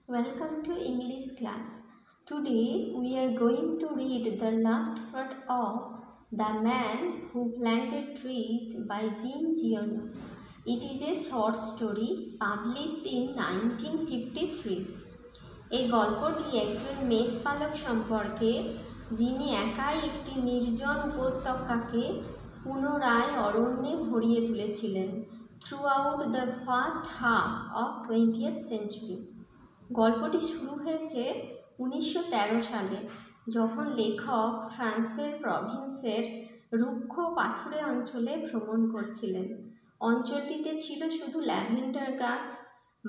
Welcome to English class. Today we are going to read the last part of The Man Who Planted Trees by Jean Giono. It is a short story published in 1953. এই গল্পটি একজন মেষপালক সম্পর্কে যিনি একাই একটি নির্জন উপত্যকাকে পুনরায় অরণ্যে ভরিয়ে তুলেছিলেন throughout the first half of 20th century. গল্পটি শুরু হয়েছে 1913 সালে যখন লেখক ফ্রান্সের প্রভিন্সের রুক্ষ পাথুরে অঞ্চলে ভ্রমণ করছিলেন। অঞ্চলটিতে ছিল শুধু ল্যাভেন্ডার গাছ,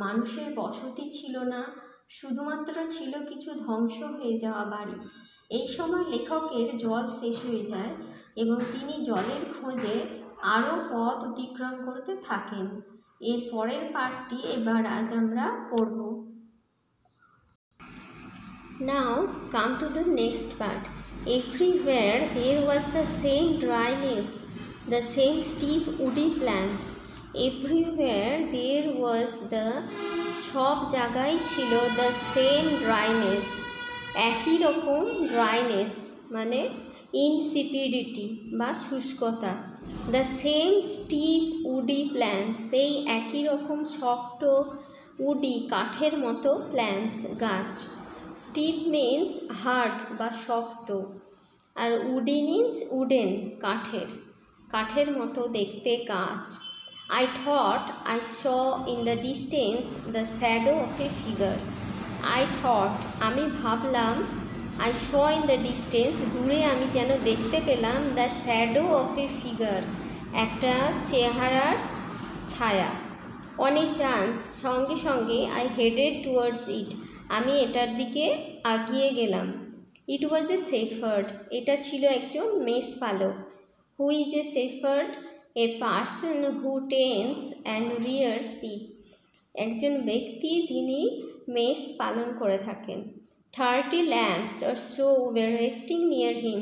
মানুষের বসতি ছিল না, শুধুমাত্র ছিল কিছু ধ্বংস হয়ে যাওয়া বাড়ি। এই সময় লেখকের জল শেষ হয়ে যায় এবং তিনি জলের খোঁজে আরও পথ অতিক্রম করতে থাকেন। এর পরের পার্টটি এবার আজ আমরা পড়ব। Now come to the next part. Everywhere there was the same dryness, the same steep woody plants. Everywhere there was the সব জায়গায় ছিল the same dryness, একই রকম dryness মানে ইনসিপিডিটি বা শুষ্কতা, the same steep woody plants, সেই একই রকম শক্ত উডি কাঠের মতো প্ল্যান্টস গাছ। স্টিপ মিন্স হার্ড বা শক্ত, আর উডি মিন্স উডেন কাঠের মতো দেখতে গাছ। I thought I saw in the distance the shadow of a figure. আমি ভাবলাম, I saw in the distance দূরে আমি যেন দেখতে পেলাম the shadow of a figure, একটা চেহারার ছায়া। On a chance সঙ্গে সঙ্গে I headed towards it, আমি এটার দিকে আগিয়ে গেলাম। It was a shepherd, এটা ছিল একজন মেষপালক। Who is a shepherd? A person who tends and rears sheep, একজন ব্যক্তি যিনি মেষ পালন করে থাকেন। 30 lambs or so were resting near him,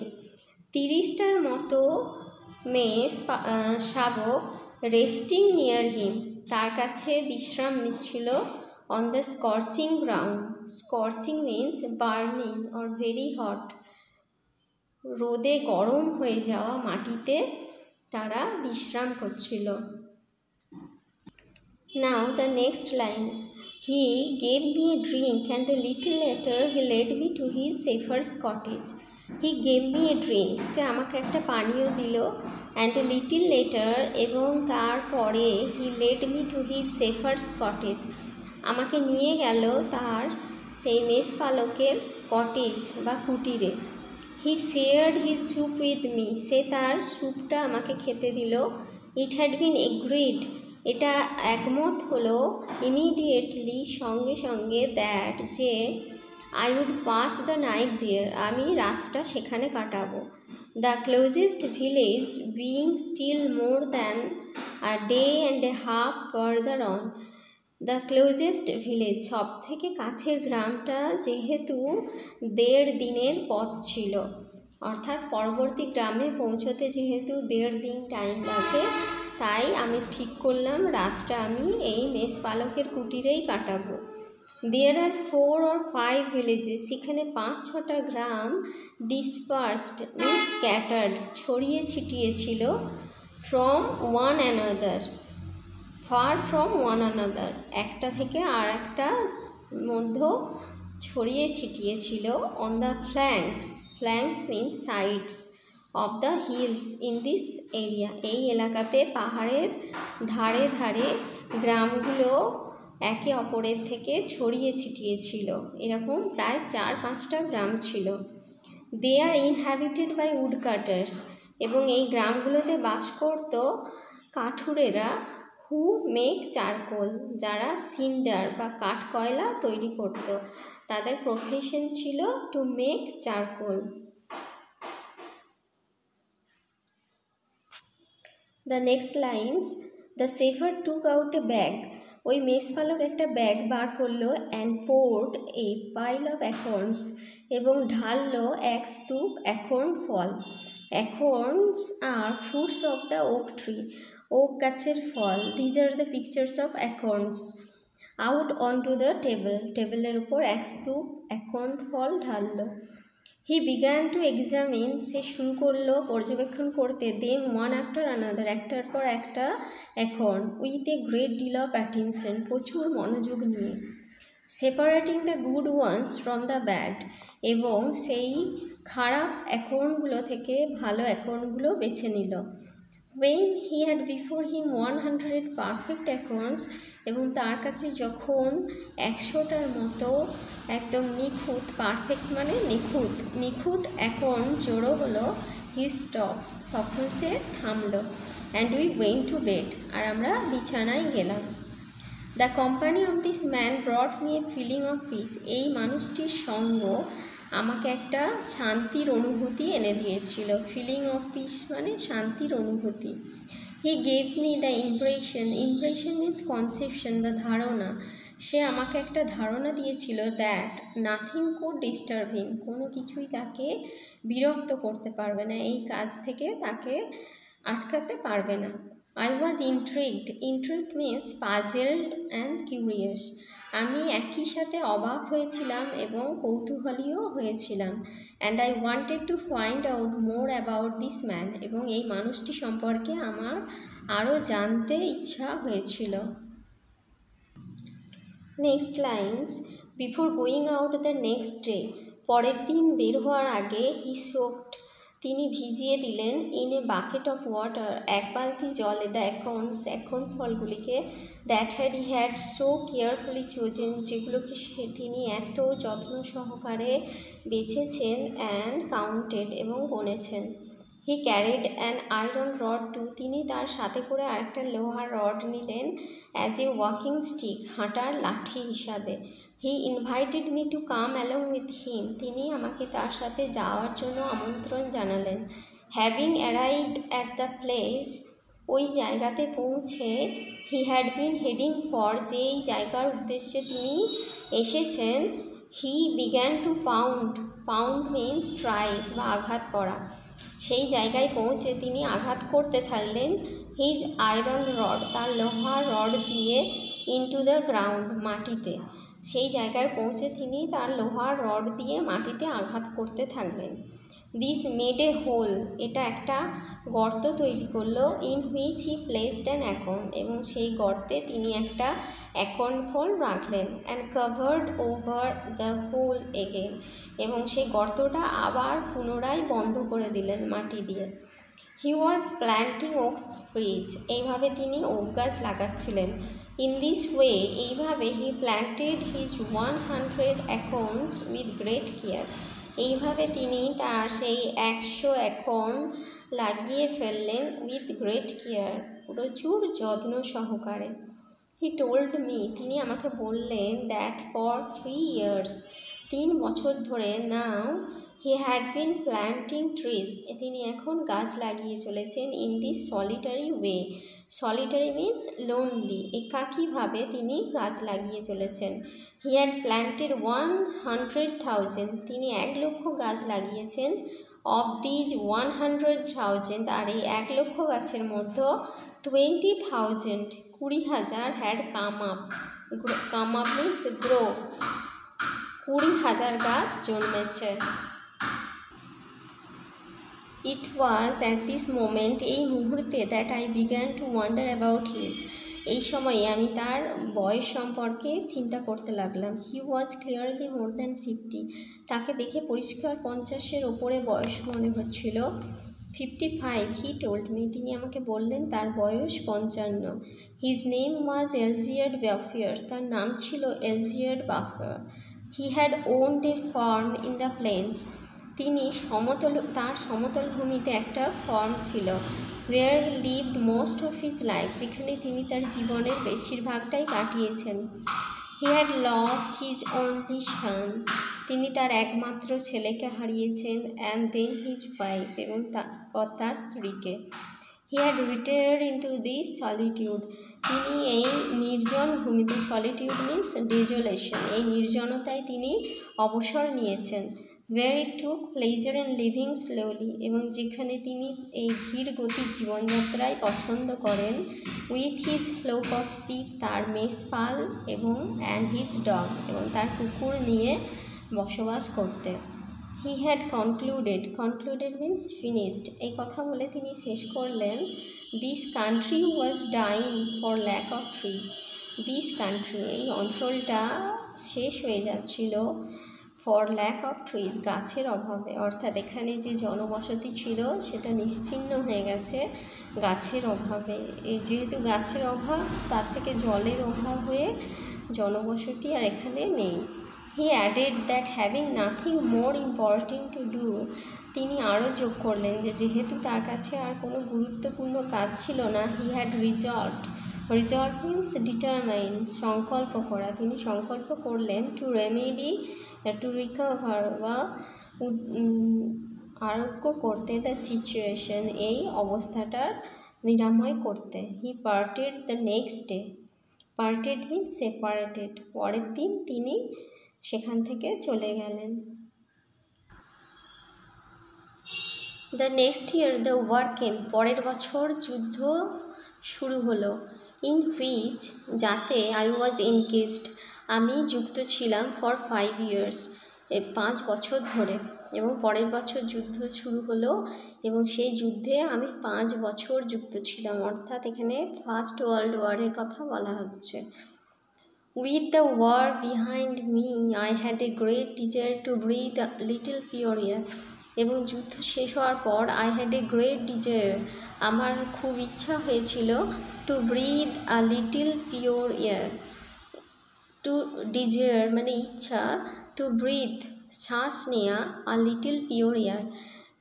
30টার মতো মেষ শাবক রেস্টিং নিয়ার হিম, তার কাছে বিশ্রাম নিচ্ছিল। on the scorching ground, scorching means burning or very hot, রোদে গরম হয়ে যাওয়া মাটিতে তারা বিশ্রাম করছিল। Now the next line, he gave me a drink and a little later he led me to his shepherd's cottage. He gave me a drink, সে আমাকে একটা পানীয় দিল, and a little later এবং তারপরে he led me to his shepherd's cottage, আমাকে নিয়ে গেল তার সেই মেষপালকের কটেজ বা কুটিরে। He shared his soup with me, সে তার স্যুপটা আমাকে খেতে দিল। It had been agreed, এটা একমত হলো immediately সঙ্গে সঙ্গে that যে I would pass the night there, আমি রাতটা সেখানে কাটাবো। The closest village being still more than a day and a half further on, the closest village সব থেকে কাছের গ্রামটা যেহেতু 1.5 দিনের পথ ছিল, অর্থাৎ পরবর্তী গ্রামে পৌঁছতে যেহেতু 1.5 দিন টাইম লাগে, তাই আমি ঠিক করলাম রাতটা আমি এই মেষপালকের কুটিরেই কাটাবো। দেয়ার আর 4 or 5 ভিলেজেস, সেখানে 5-6টা গ্রাম ডিসপার্সড মিন্স স্ক্যাটার্ড, ছড়িয়ে ছিটিয়ে ছিল, from one another, far from one another, একটা থেকে আর একটা মধ্য ছড়িয়ে ছিটিয়ে ছিল। On the flanks, flanks means sides, of the hills in this area, এই এলাকাতে পাহাড়ের ধারে ধারে গ্রামগুলো একে অপরের থেকে ছড়িয়ে ছিটিয়ে ছিল, এরকম প্রায় 4-5টা গ্রাম ছিল। They are inhabited by woodcutters, এবং এই গ্রামগুলোতে বাস করত কাঠুরেরা। হু মেক চারকোল, যারা সিন্ডার বা কাঠ কয়লা তৈরি করত, তাদের প্রফেশন ছিল to make charcoal. The next lines, the shepherd took out a bag, ওই মেষপালক একটা ব্যাগ বার করলো, and poured a pile of acorns, এবং ঢাললো এক স্তূপ অ্যাকর্ন ফল। Acorns are fruits of the oak tree, oak গাছের ফল। These are the pictures of acorns. Out on to the table, টেবিলের উপর এক স্তূপ অ্যাকর্ন ফল ঢালল। হি বিগ্যান টু এক্সামিন, সে শুরু করলো পর্যবেক্ষণ করতে, দেম ওয়ান আফটার আনাদার, একটার পর একটা acorn, with a great deal of attention, প্রচুর মনোযোগ নিয়ে। Separating the good ones from the bad, এবং সেই খারাপ অ্যাকর্নগুলো থেকে ভালো অ্যাকর্নগুলো বেছে নিল। When he had before him 100 perfect acorns, এবং তার কাছে যখন 100টার মতো একদম নিখুঁত, পারফেক্ট মানে নিখুঁত, নিখুঁত অ্যাকর্ন জড়ো হলো, হি স্টপ, তখন সে থামলো। And we went to bed, আর আমরা বিছানায় গেলাম। The company of this man brought me a feeling of peace, এই মানুষটির সঙ্গ আমাকে একটা শান্তির অনুভূতি এনে দিয়েছিল। ফিলিং অফ পিস মানে শান্তির অনুভূতি। He gave me the impression, impression means conception বা ধারণা, সে আমাকে একটা ধারণা দিয়েছিল দ্যাট নাথিং কুড ডিস্টার্ব হিম, কোনো কিছুই তাকে বিরক্ত করতে পারবে না, এই কাজ থেকে তাকে আটকাতে পারবে না। I was intrigued. Intrigued means puzzled and curious. আমি একই সাথে অবাক হয়েছিলাম এবং কৌতূহলীও হয়েছিলাম। And I wanted to find out more about this man. এবং এই মানুষটি সম্পর্কে আমার আরও জানতে ইচ্ছা হয়েছিল। Next lines, before going out the next day, পরের দিন বের হওয়ার আগে, হি সোকড, তিনি ভিজিয়ে দিলেন, in a bucket of water, এক বালতি জলে, দ্য অ্যাকর্নস, অ্যাকর্ন ফলগুলিকে, that he had so carefully chosen, যেগুলোকে তিনি এত যত্ন সহকারে বেছেছেন, অ্যান্ড কাউন্টেড, এবং গণেছেন। He carried an iron rod too, তিনি তার সাথে করে আরেকটা লোহার রড নিলেন, অ্যাজ এ ওয়াকিং স্টিক, হাঁটার লাঠি হিসাবে। He invited me to come along with him, তিনি আমাকে তার সাথে যাওয়ার জন্য আমন্ত্রণ জানালেন। Having arrived at the place, ওই জায়গাতে পৌঁছে, he had been heading for, যে এই জায়গার উদ্দেশ্যে তিনি এসেছেন, he began to pound, pound means strike বা আঘাত করা, সেই জায়গায় পৌঁছে তিনি আঘাত করতে থাকলেন, হিজ আয়রন রড, তার লোহার রড দিয়ে, ইনটু দ্য গ্রাউন্ড, মাটিতে, সেই জায়গায় পৌঁছে তিনি তার লোহার রড দিয়ে মাটিতে আঘাত করতে থাকলেন। দিস মেড এ হোল, এটা একটা গর্ত তৈরি করলো, in which he placed an acorn, এবং সেই গর্তে তিনি একটা অ্যাকর্ন ফল রাখলেন। And covered over the hole again, এবং সেই গর্তটা আবার পুনরায় বন্ধ করে দিলেন মাটি দিয়ে। He was planting oak trees, এইভাবে তিনি ওক গাছ লাগাচ্ছিলেন। ইন দিস ওয়ে, এইভাবে, he planted his 100 acorns with great care, এইভাবে তিনি তার সেই 100 অ্যাকর্ন লাগিয়ে ফেললেন, উইথ গ্রেট কেয়ার, প্রচুর যত্ন সহকারে। হি টোল্ড মি, তিনি আমাকে বললেন, দ্যাট ফর 3 years, 3 বছর ধরে, now he had been planting trees, তিনি এখন গাছ লাগিয়ে চলেছেন, in this solitary way, solitary means lonely, একাকীভাবে তিনি গাছ লাগিয়ে চলেছেন। হি হ্যাড প্ল্যান্টেড 100,000, তিনি 1,00,000 গাছ লাগিয়েছেন। অফ দিজ 100,000, আর এই 1,00,000 গাছের মধ্যে 20,000, 20,000 had come up, come up means grow, 20,000 গাছ জন্মেছে। It was at this moment, এই মুহূর্তে, that I began to wonder about his, এই সময়ে আমি তার বয়স সম্পর্কে চিন্তা করতে লাগলাম। হি ওয়াজ ক্লিয়ারলি মোর দ্যান 50, তাকে দেখে পরিষ্কার 50-এর ওপরে বয়স মনে হচ্ছিল। 55, হি টোল্ড মি, তিনি আমাকে বললেন তার বয়স 55। His name was Elzeard Bouffier, তার নাম ছিল Elzeard Bouffier. He had owned a farm in the plains, তিনি তার সমতল ভূমিতে একটা ফার্ম ছিল। Where he lived most of his life, যেখানে তিনি তার জীবনের বেশিরভাগটাই কাটিয়েছেন। He had lost his only son, তিনি তার একমাত্র ছেলেকে হারিয়েছেন। অ্যান্ড দেন হিজ ওয়াইফ, এবং তারপর তার স্ত্রীকে। He had retired into this solitude, তিনি এই নির্জন ভূমিতে, সলিটিউড মিনস ডেজোলেশন, এই নির্জনতায় তিনি অবসর নিয়েছেন। where it took pleasure in living slowly, এবং যেখানে তিনি এই ধীর গতির জীবনযাত্রায় পছন্দ করেন, with his flock of sheep, তার মেষপাল এবং and his dog, এবং তার কুকুর নিয়ে বসবাস করতে। He had concluded means finished, এই কথা বলে তিনি শেষ করলেন, this country was dying for lack of trees, this country, এই অঞ্চলটা শেষ হয়ে যাচ্ছিল ফর ল্যাক অফ ট্রিজ, গাছের অভাবে, অর্থাৎ এখানে যে জনবসতি ছিল সেটা নিশ্চিহ্ন হয়ে গেছে গাছের অভাবে। এই যেহেতু গাছের অভাব, তার থেকে জলের অভাব হয়ে জনবসতি আর এখানে নেই। He added that having nothing more important to do, তিনি আরও যোগ করলেন যে যেহেতু তার কাছে আর কোনো গুরুত্বপূর্ণ কাজ ছিল না, he had resolve means determine, সংকল্প করা, তিনি সংকল্প করলেন টু রেমেডি, টু রিকভার বা আরোগ্য করতে, দ্য সিচুয়েশন, এই অবস্থাটার নিরাময় করতে। He parted the next day, parted means separated, পরের দিন তিনি সেখান থেকে চলে গেলেন। The next year the war came, পরের বছর যুদ্ধ শুরু হলো। ইন হুইচ, যাতে আই ওয়াজ এনগেজড, আমি যুক্ত ছিলাম ফর 5 years, 5 বছর ধরে, এবং পরের বছর যুদ্ধ শুরু হলো এবং সেই যুদ্ধে আমি 5 বছর যুক্ত ছিলাম, অর্থাৎ এখানে ফার্স্ট ওয়ার্ল্ড ওয়ারের কথা বলা হচ্ছে। With the war behind me I had a great desire to breathe a little pure air, এবং যুদ্ধ শেষ হওয়ার পর I had a great desire, আমার খুব ইচ্ছা হয়েছিল to breathe a little pure air, to desire মানে ইচ্ছা, টু ব্রিথ শ্বাস নেওয়া, আ লিটল পিওর এয়ার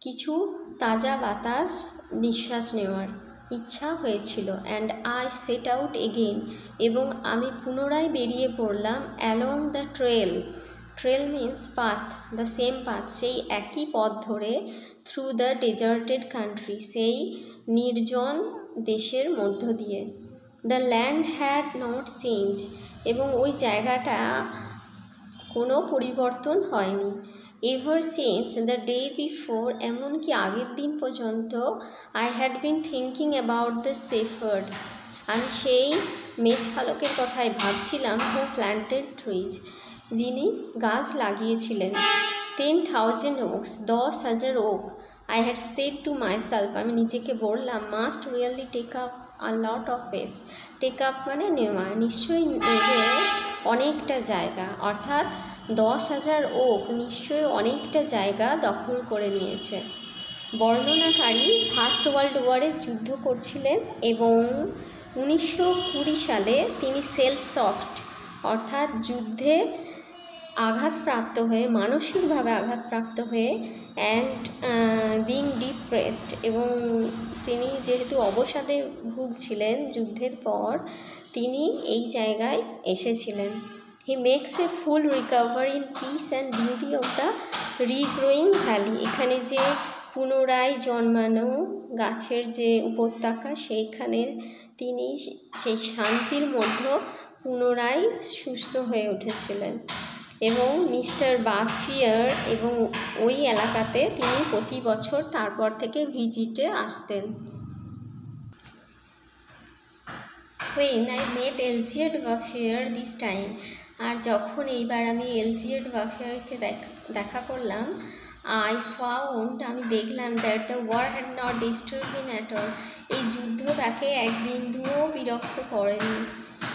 কিছু তাজা বাতাস নিঃশ্বাস নেওয়ার ইচ্ছা হয়েছিল। And I set out again, এবং আমি পুনরায় বেরিয়ে পড়লাম along the trail, trail means path, the same path, সেই একই পথ ধরে, থ্রু দ্য ডেজার্টেড কান্ট্রি, সেই নির্জন দেশের মধ্য দিয়ে। The land had not change, এবং ওই জায়গাটা কোনো পরিবর্তন হয়নি। Ever since the day before, এমনকি আগের দিন পর্যন্ত, I had been thinking about the shepherd, আমি সেই মেষপালকের কথাই ভাবছিলাম, হু প্ল্যান্টেড ট্রিজ, যিনি গাছ লাগিয়েছিলেন। 10,000 oaks, 10,000 oak, I had said to myself, আমি নিজেকে বললাম, must really take up a lot of space, take up মানে নেওয়া, নিশ্চয়ই নেবে অনেকটা জায়গা, অর্থাৎ 10,000 ওক নিশ্চয়ই অনেকটা জায়গা দখল করে নিয়েছে। বর্ণনাকারী ফার্স্ট ওয়ার্ল্ড ওয়ারে যুদ্ধ করছিলেন এবং 1920 সালে তিনি সেল শকড, অর্থাৎ যুদ্ধে আঘাতপ্রাপ্ত হয়ে, মানসিকভাবে আঘাতপ্রাপ্ত হয়ে, অ্যান্ড বিং ডিপ্রেসড, এবং তিনি যেহেতু অবসাদে ভুগছিলেন যুদ্ধের পর, তিনি এই জায়গায় এসেছিলেন। He makes a full recovery in peace and beauty of the regrowing valley, এখানে যে পুনরায় জন্মানো গাছের যে উপত্যকা, সেইখানে তিনি সেই শান্তির মধ্যে পুনরায় সুস্থ হয়ে উঠেছিলেন। এবং মিস্টার বাফিয়ার, এবং ওই এলাকাতে তিনি প্রতি বছর তারপর থেকে ভিজিটে আসতেন। When I met Elgierd Buffier this time, আর যখন এইবার আমি এলজিয়ার্ড বাফিয়ারকে দেখা করলাম, আমি দেখলাম that the war had not disturbed him at all, এই যুদ্ধ তাকে এক বিন্দুও বিরক্ত করেনি।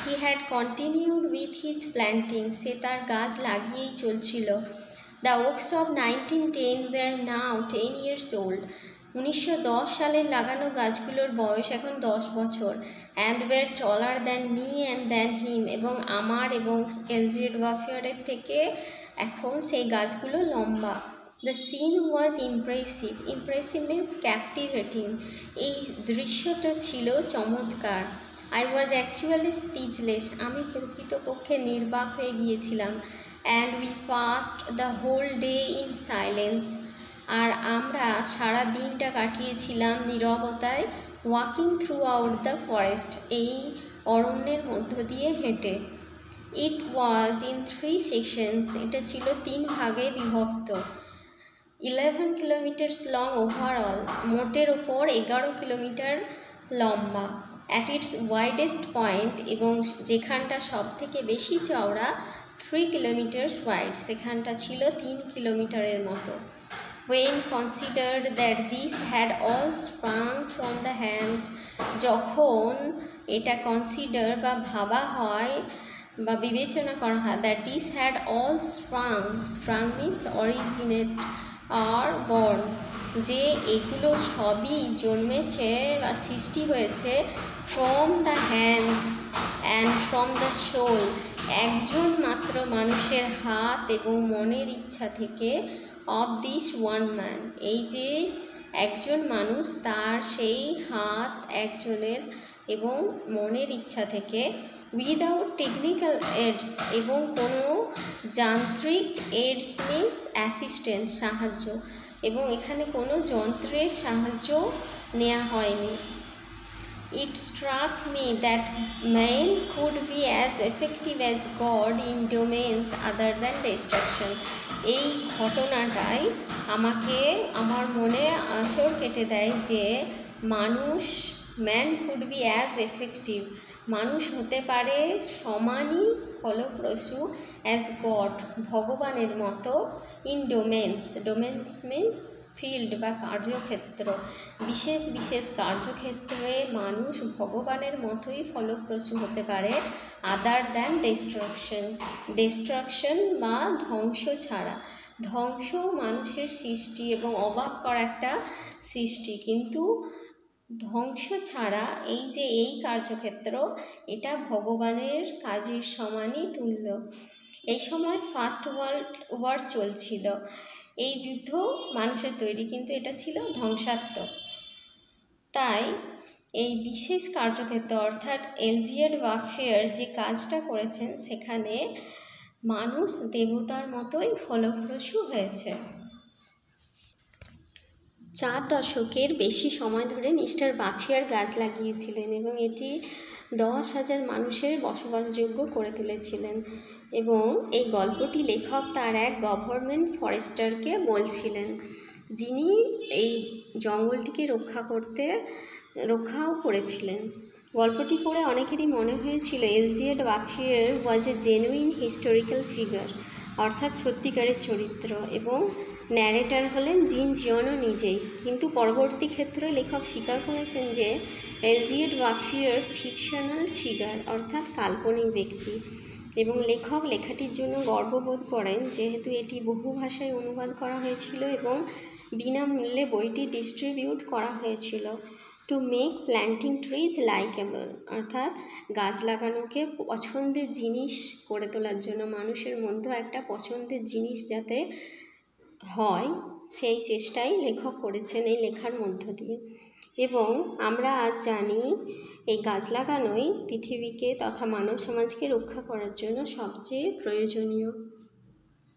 He had continued with his planting, সে তার গাছ লাগিয়েই চলছিল। The oaks of 1910 were now 10 years old, 1910 সালের লাগানো গাছগুলোর বয়স এখন 10 বছর। And were taller than me and than him, এবং আমার এবং এলজিয়ার্ড বাফিয়ারের থেকে এখন সেই গাছগুলো লম্বা। The scene was impressive, impressive means captivating, এই দৃশ্যটা ছিল চমৎকার। আই ওয়াজ অ্যাকচুয়ালি স্পিচলেস, আমি প্রকৃতপক্ষে নির্বাক হয়ে গিয়েছিলাম। And we passed the whole day in silence, আর আমরা সারা দিনটা কাটিয়েছিলাম নীরবতায়। Walking throughout the forest, এই অরণ্যের মধ্য দিয়ে হেঁটে। ইট ওয়াজ ইন 3 sections, এটা ছিল 3 ভাগে বিভক্ত। 11 কিলোমিটার্স লং ওভারঅল, মোটের ওপর 11 কিলোমিটার লম্বা। অ্যাট ইটস ওয়াইডেস্ট পয়েন্ট, এবং যেখানটা সব থেকে বেশি চওড়া 3 কিলোমিটার্স ওয়াইড, সেখানটা ছিল 3 কিলোমিটারের মতো। When considered that these had all sprung from the hands, যখন এটা কনসিডার বা ভাবা হয় বা বিবেচনা করা হয়, that this had all sprung means originate আর বর্ন, যে এগুলো সবই জন্মেছে বা সৃষ্টি হয়েছে from the hands and from the soul, একজন মাত্র মানুষের হাত এবং মনের ইচ্ছা থেকে, অফ দিস ওয়ান ম্যান, এই যে একজন মানুষ, তার সেই হাত একজনের এবং মনের ইচ্ছা থেকে, উইদাউট টেকনিক্যাল এডস, এবং কোনো যান্ত্রিক এডস মিনস অ্যাসিস্ট্যান্ট, সাহায্য, এবং এখানে কোনো যন্ত্রের সাহায্য নেওয়া হয়নি। It struck me that man could be as effective as God in domains other than destruction. এই ঘটনাটাই আমার মনে আঁচড় কেটে দেয় যে man could be as effective, মানুষ হতে পারে সমানই ফলপ্রসূ, অ্যাজ গড, ভগবানের মতো, ইন ডোমেন্স মিন্স ফিল্ড বা কার্যক্ষেত্র, বিশেষ বিশেষ কার্যক্ষেত্রে মানুষ ভগবানের মতোই ফলপ্রসূ হতে পারে, আদার দ্যান ডিস্ট্রাকশন বা ধ্বংস ছাড়া। ধ্বংস মানুষের সৃষ্টি এবং অবাক করা একটা সৃষ্টি, কিন্তু ধ্বংস ছাড়া এই যে এই কার্যক্ষেত্র, এটা ভগবানের কাজের সমানই তুল্য। এই সময় ফার্স্ট ওয়ার্ল্ড ওয়ার চলছিল, এই যুদ্ধ মানুষের তৈরি, কিন্তু এটা ছিল ধ্বংসাত্মক। তাই এই বিশেষ কার্যক্ষেত্র অর্থাৎ এলজিয়েড ওয়ারফেয়ার যে কাজটা করেছেন, সেখানে মানুষ দেবতার মতোই ফলপ্রসূ হয়েছে। 4 দশকের বেশি সময় ধরে মিস্টার বাফিয়ার গাছ লাগিয়েছিলেন এবং এটি 10,000 মানুষের বসবাসযোগ্য করে তুলেছিলেন, এবং এই গল্পটি লেখক তার এক গভর্নমেন্ট ফরেস্টারকে বলছিলেন, যিনি এই জঙ্গলটিকে রক্ষাও করেছিলেন। গল্পটি পড়ে অনেকেরই মনে হয়েছিল এলজিয়েড বাফিয়ার ওয়াজ এ জেনুইন হিস্টোরিক্যাল ফিগার, অর্থাৎ সত্যিকারের চরিত্র, এবং ন্যারেটর হলেন জিন জিওনো নিজেই। কিন্তু পরবর্তী ক্ষেত্রে লেখক স্বীকার করেছেন যে এলজিয়েড বাফিয়ার ফিকশনাল ফিগার, অর্থাৎ কাল্পনিক ব্যক্তি, এবং লেখক লেখাটির জন্য গর্ববোধ করেন যেহেতু এটি বহু ভাষায় অনুবাদ করা হয়েছিল এবং বিনামূল্যে বইটি ডিস্ট্রিবিউট করা হয়েছিল। To make planting trees likeable, অর্থাৎ গাছ লাগানোকে পছন্দের জিনিস করে তোলার জন্য, মানুষের মধ্যে একটা পছন্দের জিনিস যাতে হয়, সেই চেষ্টাই লেখক করেছেন এই লেখার মধ্য দিয়ে। এবং আমরা আজ জানি এই গাছ লাগানোই পৃথিবীকে তথা মানব সমাজকে রক্ষা করার জন্য সবচেয়ে প্রয়োজনীয়।